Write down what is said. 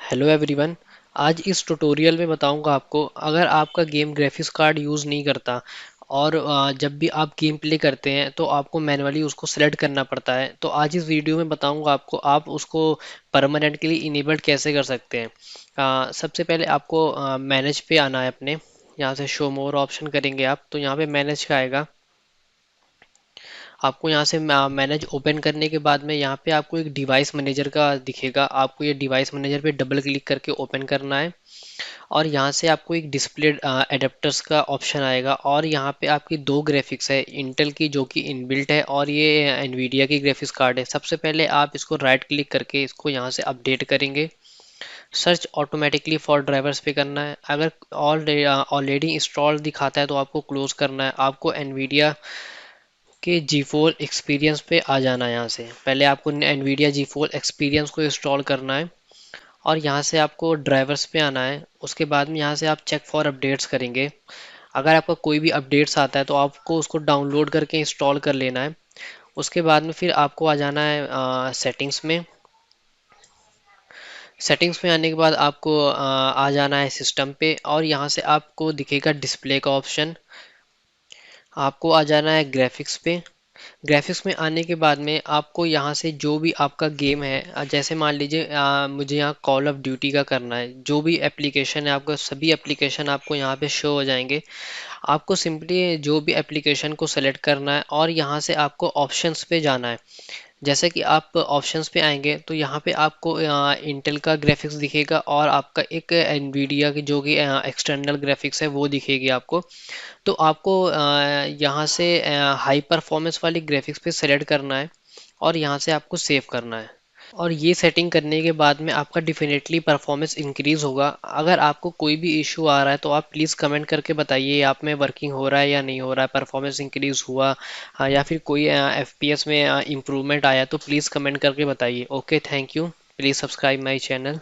Hello everyone. आज इस tutorial में बताऊंगा आपको अगर आपका गेम ग्राफिक्स कार्ड यूज़ नहीं करता और जब भी आप गेम प्ले करते हैं तो आपको मैन्युअली उसको सेलेक्ट करना पड़ता है। तो आज इस वीडियो में बताऊंगा आपको आप उसको परमानेंटली इनेबल्ड कैसे कर सकते हैं। सबसे पहले आपको मैनेज पे आना है अपने। यहाँ से शो मोर ऑप्शन करेंगे आप तो यहाँ पे मैनेज का आएगा। आपको यहाँ से मैनेज ओपन करने के बाद में यहाँ पे आपको एक डिवाइस मैनेजर का दिखेगा। आपको ये डिवाइस मैनेजर पे डबल क्लिक करके ओपन करना है और यहाँ से आपको एक डिस्प्ले एडेप्टर्स का ऑप्शन आएगा और यहाँ पे आपकी दो ग्राफिक्स है इंटेल की जो कि इनबिल्ट है और ये एनवीडिया की ग्राफिक्स कार्ड है। सबसे पहले आप इसको राइट क्लिक करके इसको यहाँ से अपडेट करेंगे। सर्च ऑटोमेटिकली फॉर ड्राइवर्स पे करना है। अगर ऑलरेडी इंस्टॉल दिखाता है तो आपको क्लोज करना है। आपको एनवीडिया के जी फोर एक्सपीरियंस पे आ जाना है। यहाँ से पहले आपको एनवीडिया जी फोर एक्सपीरियंस को इंस्टॉल करना है और यहाँ से आपको ड्राइवर्स पे आना है। उसके बाद में यहाँ से आप चेक फॉर अपडेट्स करेंगे। अगर आपका कोई भी अपडेट्स आता है तो आपको उसको डाउनलोड करके इंस्टॉल कर लेना है। उसके बाद में फिर आपको आ जाना है सेटिंग्स में। सेटिंग्स में आने के बाद आपको आ जाना है सिस्टम पे और यहाँ से आपको दिखेगा डिस्प्ले का ऑप्शन। आपको आ जाना है ग्राफिक्स पे। ग्राफिक्स में आने के बाद में आपको यहाँ से जो भी आपका गेम है जैसे मान लीजिए मुझे यहाँ कॉल ऑफ ड्यूटी का करना है। जो भी एप्लीकेशन है आपका सभी एप्लीकेशन आपको यहाँ पे शो हो जाएंगे। आपको सिंपली जो भी एप्लीकेशन को सेलेक्ट करना है और यहाँ से आपको ऑप्शंस पे जाना है। जैसे कि आप ऑप्शंस पे आएंगे तो यहाँ पे आपको इंटेल का ग्राफिक्स दिखेगा और आपका एक एनवीडिया की जो कि एक्सटर्नल ग्राफिक्स है वो दिखेगी आपको। तो आपको यहाँ से हाई परफॉर्मेंस वाली ग्राफिक्स पे सेलेक्ट करना है और यहाँ से आपको सेव करना है। और ये सेटिंग करने के बाद में आपका डेफिनेटली परफॉर्मेंस इंक्रीज होगा। अगर आपको कोई भी इशू आ रहा है तो आप प्लीज़ कमेंट करके बताइए आप में वर्किंग हो रहा है या नहीं हो रहा है, परफॉर्मेंस इंक्रीज हुआ या फिर कोई एफपीएस में इम्प्रूवमेंट आया तो प्लीज़ कमेंट करके बताइए। Okay, thank you. Please subscribe my channel.